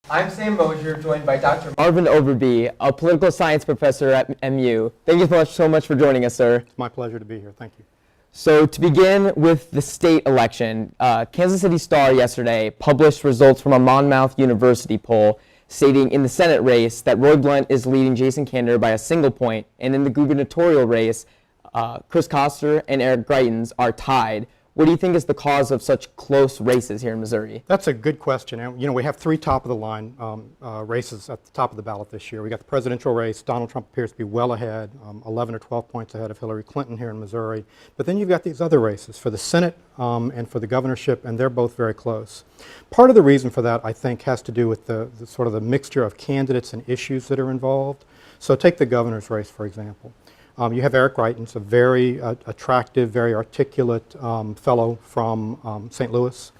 I'm Sam Mosher, joined by Dr. Marvin Overby, a political science professor at MU. Thank you so much for joining us, sir. It's my pleasure to be here. Thank you. So to begin with the state election, Kansas City Star yesterday published results from a Monmouth University poll stating in the Senate race that Roy Blunt is leading Jason Kander by a single point, and in the gubernatorial race, Chris Koster and Eric Greitens are tied. What do you think is the cause of such close races here in Missouri? That's a good question. And, we have three top-of-the-line races at the top of the ballot this year. We got the presidential race. Donald Trump appears to be well ahead, 11 or 12 points ahead of Hillary Clinton here in Missouri. But then you've got these other races for the Senate and for the governorship, and they're both very close. Part of the reason for that, I think, has to do with the sort of the mixture of candidates and issues that are involved. So take the governor's race, for example. You have Eric Greitens, a very attractive, very articulate fellow from St. Louis.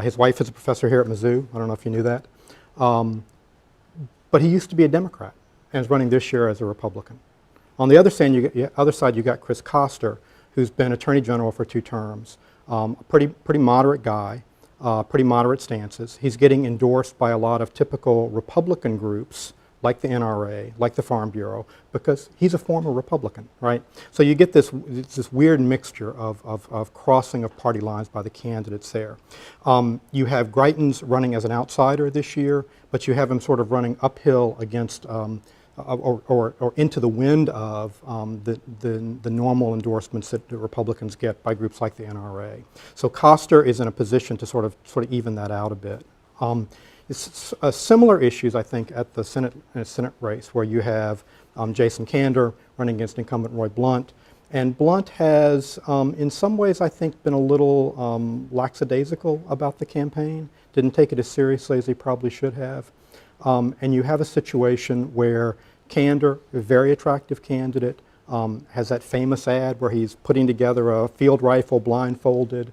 His wife is a professor here at Mizzou. I don't know if you knew that. But he used to be a Democrat and is running this year as a Republican. On the other side, you got Chris Koster, who's been Attorney General for 2 terms. Pretty moderate guy, pretty moderate stances. He's getting endorsed by a lot of typical Republican groups, like the NRA, like the Farm Bureau, because he's a former Republican, right? So you get this weird mixture of crossing of party lines by the candidates there. You have Greitens running as an outsider this year, but you have him sort of running uphill against, or into the wind of the normal endorsements that the Republicans get by groups like the NRA. So Koster is in a position to sort of even that out a bit. It's similar issues, I think, at the Senate race, where you have Jason Kander running against incumbent Roy Blunt. And Blunt has, in some ways, I think, been a little lackadaisical about the campaign, didn't take it as seriously as he probably should have. And you have a situation where Kander, a very attractive candidate, has that famous ad where he's putting together a field rifle blindfolded,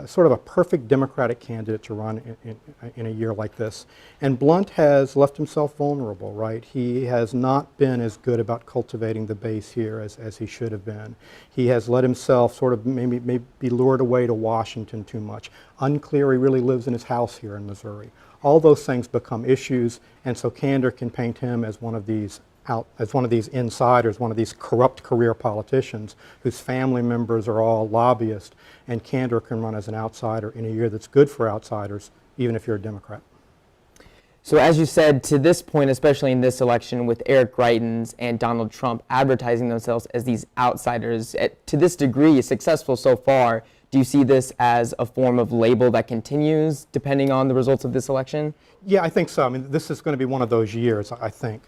sort of a perfect Democratic candidate to run in a year like this. And Blunt has left himself vulnerable, right? He has not been as good about cultivating the base here as he should have been. He has let himself sort of maybe be lured away to Washington too much. Unclear he really lives in his house here in Missouri. All those things become issues, and so Kander can paint him as one of these insiders, one of these corrupt career politicians whose family members are all lobbyists, and Kander can run as an outsider in a year that's good for outsiders, even if you're a Democrat. So as you said, to this point, especially in this election, with Eric Greitens and Donald Trump advertising themselves as these outsiders, to this degree, successful so far, do you see this as a form of label that continues depending on the results of this election? Yeah, I think so. I mean, this is going to be one of those years, I think.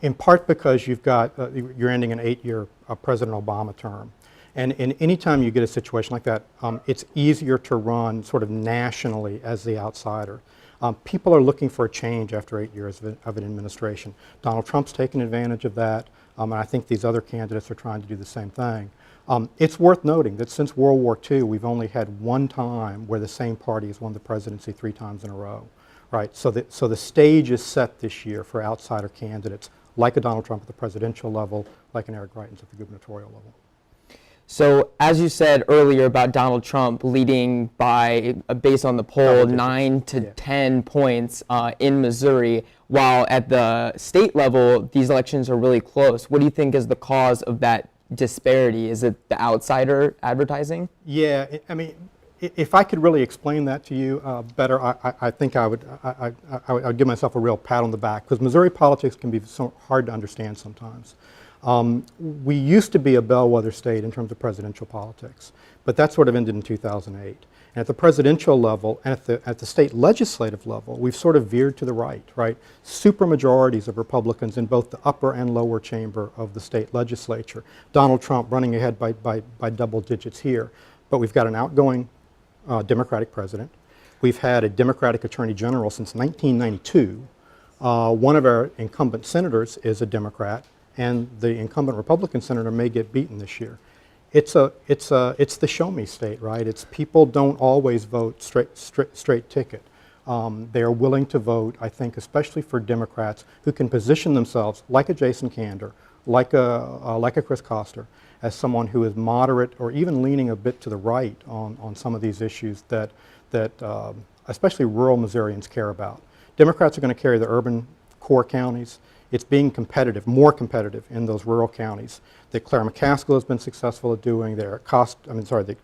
In part because you're ending an 8-year President Obama term. And any time you get a situation like that, it's easier to run sort of nationally as the outsider. People are looking for a change after 8 years of an administration. Donald Trump's taken advantage of that, and I think these other candidates are trying to do the same thing. It's worth noting that since World War II, we've only had one time where the same party has won the presidency 3 times in a row. Right, so the stage is set this year for outsider candidates, like a Donald Trump at the presidential level, like an Eric Greitens at the gubernatorial level. So, as you said earlier about Donald Trump leading by, based on the poll, 9 to 10 points in Missouri, while at the state level, these elections are really close. What do you think is the cause of that disparity? Is it the outsider advertising? Yeah, I mean, if I could really explain that to you better, I think I would give myself a real pat on the back, because Missouri politics can be so hard to understand sometimes. We used to be a bellwether state in terms of presidential politics, but that sort of ended in 2008. And at the presidential level and at the state legislative level, we've sort of veered to the right? Supermajorities of Republicans in both the upper and lower chamber of the state legislature. Donald Trump running ahead by double digits here. But we've got an outgoing Democratic president. We've had a Democratic Attorney General since 1992. One of our incumbent senators is a Democrat, and the incumbent Republican senator may get beaten this year. It's the show me state, right? It's people don't always vote straight ticket. They are willing to vote, I think, especially for Democrats who can position themselves like a Jason Kander, like a Chris Koster, as someone who is moderate or even leaning a bit to the right on some of these issues that especially rural Missourians care about. Democrats are going to carry the urban core counties. It's being competitive, more competitive in those rural counties that Claire McCaskill has been successful at doing, that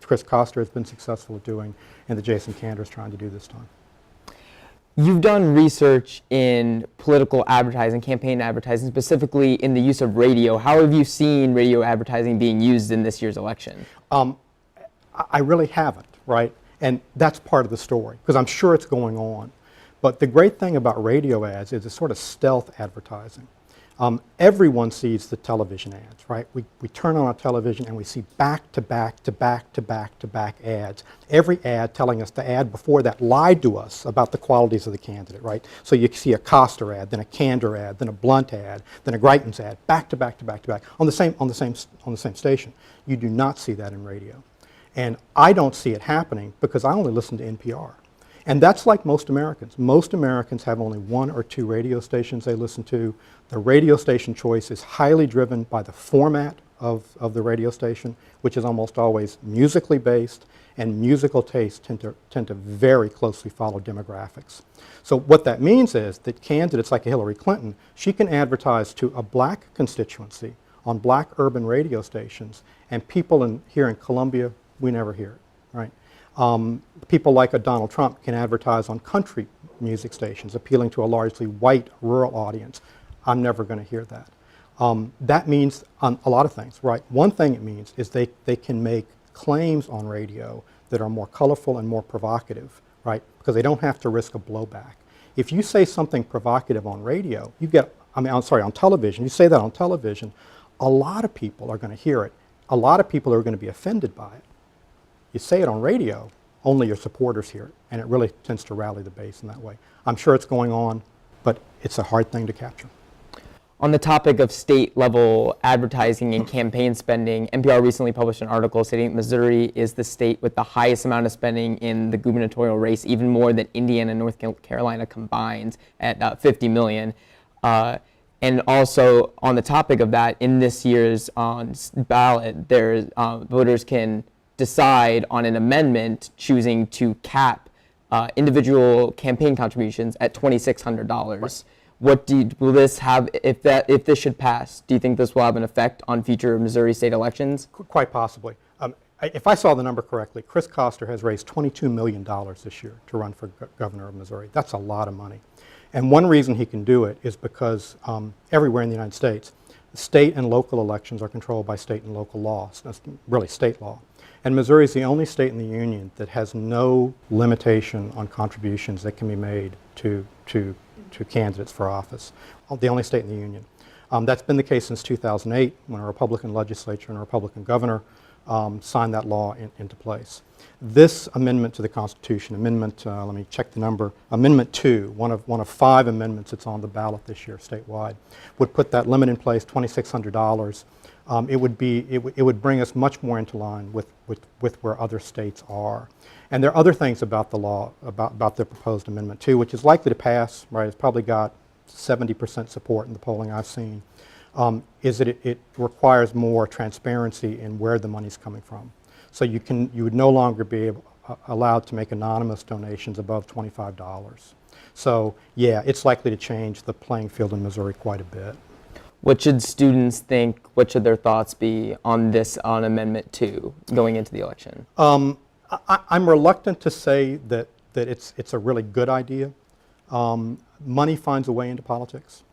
Chris Koster has been successful at doing, and that Jason Kander is trying to do this time. You've done research in political advertising, campaign advertising, specifically in the use of radio. How have you seen radio advertising being used in this year's election? I really haven't, right? And that's part of the story, because I'm sure it's going on. But the great thing about radio ads is it's sort of stealth advertising. Everyone sees the television ads, right? We turn on our television and we see back to back to back to back to back ads. Every ad telling us the ad before that lied to us about the qualities of the candidate, right? So you see a Koster ad, then a Kander ad, then a Blunt ad, then a Greitens ad, back to back to back to back on the same station. You do not see that in radio. And I don't see it happening because I only listen to NPR. And that's like most Americans. Most Americans have only one or two radio stations they listen to. The radio station choice is highly driven by the format of the radio station, which is almost always musically based, and musical tastes tend to very closely follow demographics. So what that means is that candidates like Hillary Clinton, she can advertise to a black constituency on black urban radio stations, and people here in Columbia, we never hear it, right? People like a Donald Trump can advertise on country music stations, appealing to a largely white rural audience. I'm never going to hear that. That means a lot of things, right? One thing it means is they can make claims on radio that are more colorful and more provocative, right? Because they don't have to risk a blowback. If you say something provocative on radio, on television, you say that on television, a lot of people are going to hear it. A lot of people are going to be offended by it. You say it on radio, only your supporters hear it, and it really tends to rally the base in that way. I'm sure it's going on, but it's a hard thing to capture. On the topic of state-level advertising and campaign spending, NPR recently published an article stating that Missouri is the state with the highest amount of spending in the gubernatorial race, even more than Indiana and North Carolina combined at $50 million. And also, on the topic of that, in this year's ballot, voters can decide on an amendment choosing to cap individual campaign contributions at $2,600. Right. Will this have, if this should pass, do you think this will have an effect on future Missouri state elections? Quite possibly. If I saw the number correctly, Chris Koster has raised $22 million this year to run for governor of Missouri. That's a lot of money. And one reason he can do it is because everywhere in the United States, state and local elections are controlled by state and local laws. That's really state law. And Missouri is the only state in the union that has no limitation on contributions that can be made to candidates for office. The only state in the union. That's been the case since 2008 when a Republican legislature and a Republican governor signed that law into place. This amendment to the Constitution, let me check the number, Amendment 2, one of 5 amendments that's on the ballot this year statewide, would put that limit in place, $2,600. It would bring us much more into line with where other states are. And there are other things about the law, about the proposed Amendment 2, which is likely to pass, right? It's probably got 70% support in the polling I've seen, is that it requires more transparency in where the money's coming from. So you would no longer be allowed to make anonymous donations above $25. So yeah, it's likely to change the playing field in Missouri quite a bit. What should students think, what should their thoughts be on Amendment 2 going into the election? I'm reluctant to say that it's a really good idea. Money finds a way into politics,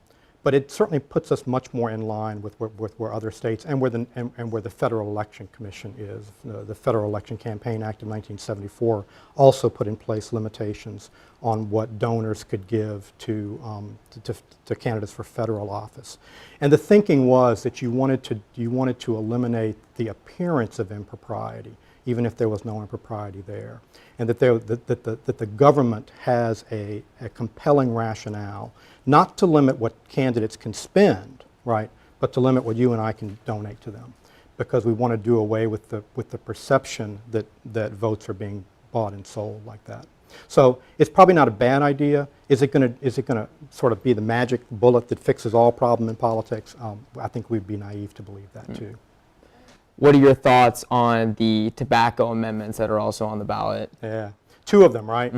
but it certainly puts us much more in line with where other states and where the Federal Election Commission is. The Federal Election Campaign Act of 1974 also put in place limitations on what donors could give to candidates for federal office. And the thinking was that you wanted to eliminate the appearance of impropriety, even if there was no impropriety there, and that the government has a compelling rationale not to limit what candidates can spend, right, but to limit what you and I can donate to them, because we want to do away with the perception that votes are being bought and sold like that. So it's probably not a bad idea. Is it going to sort of be the magic bullet that fixes all problem in politics? I think we'd be naive to believe that too. What are your thoughts on the tobacco amendments that are also on the ballot? Yeah. Two of them, right?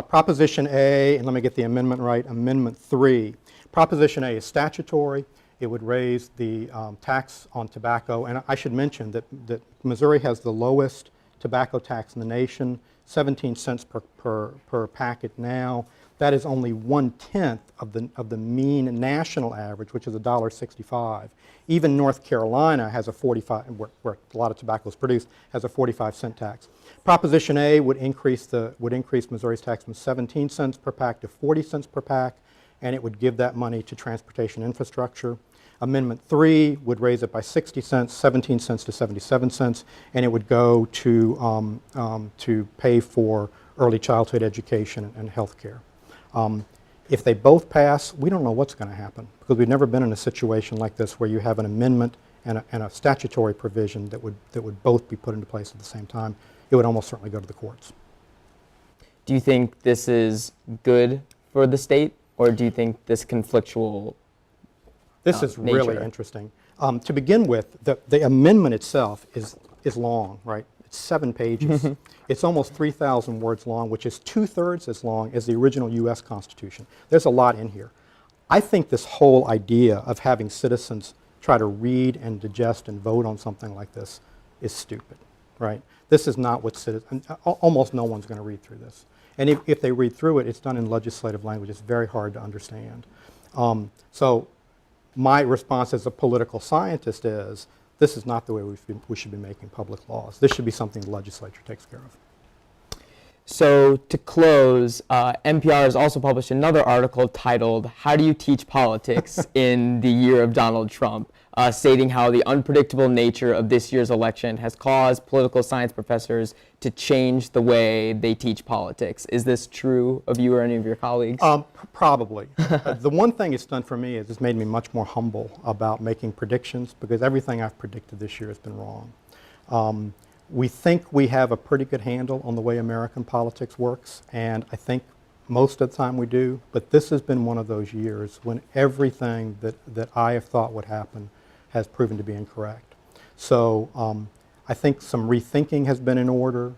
Proposition A, and let me get the amendment right, Amendment 3. Proposition A is statutory. It would raise the tax on tobacco. And I should mention that Missouri has the lowest tobacco tax in the nation, 17 cents per packet now. That is only 1/10 of the mean national average, which is $1.65. Even North Carolina has a 45, where a lot of tobacco is produced, has a 45-cent tax. Proposition A would increase Missouri's tax from 17 cents per pack to 40 cents per pack, and it would give that money to transportation infrastructure. Amendment 3 would raise it by 60 cents, 17 cents to 77 cents, and it would go to pay for early childhood education and health care. If they both pass, we don't know what's going to happen, because we've never been in a situation like this where you have an amendment and a statutory provision that would both be put into place at the same time. It would almost certainly go to the courts. Do you think this is good for the state, or do you think this conflictual This is really interesting. To begin with, the amendment itself is long, right? It's 7 pages. It's almost 3,000 words long, which is 2/3 as long as the original U.S. Constitution. There's a lot in here. I think this whole idea of having citizens try to read and digest and vote on something like this is stupid, right? This is not what citizens, almost no one's going to read through this. And if they read through it, it's done in legislative language. It's very hard to understand. So my response as a political scientist is, this is not the way we should be making public laws. This should be something the legislature takes care of. So to close, NPR has also published another article titled, "How Do You Teach Politics in the Year of Donald Trump?" Stating how the unpredictable nature of this year's election has caused political science professors to change the way they teach politics. Is this true of you or any of your colleagues? Probably. The one thing it's done for me is it's made me much more humble about making predictions, because everything I've predicted this year has been wrong. We think we have a pretty good handle on the way American politics works, and I think most of the time we do, but this has been one of those years when everything that I have thought would happen has proven to be incorrect. So I think some rethinking has been in order,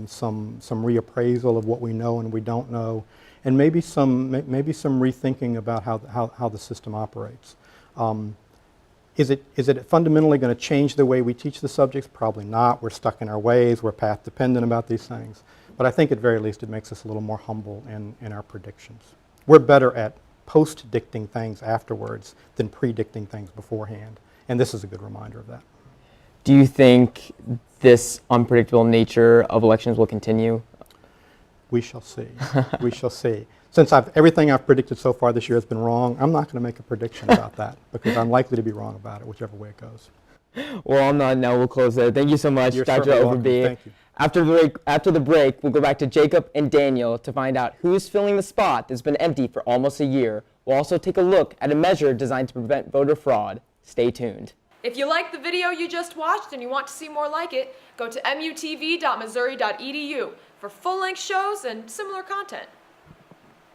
some reappraisal of what we know and we don't know, and maybe some rethinking about how the system operates. Is it fundamentally going to change the way we teach the subjects? Probably not. We're stuck in our ways. We're path dependent about these things. But I think at very least it makes us a little more humble in our predictions. We're better at post-dicting things afterwards than predicting things beforehand. And this is a good reminder of that. Do you think this unpredictable nature of elections will continue? We shall see. We shall see. Since everything I've predicted so far this year has been wrong, I'm not going to make a prediction about that, because I'm likely to be wrong about it, whichever way it goes. Well, on that note, we'll close there. Thank you so much, You're Dr. certainly welcome. Overby. Thank you. After the break, we'll go back to Jacob and Daniel to find out who's filling the spot that's been empty for almost a year. We'll also take a look at a measure designed to prevent voter fraud. Stay tuned. If you like the video you just watched and you want to see more like it, go to mutv.missouri.edu for full-length shows and similar content.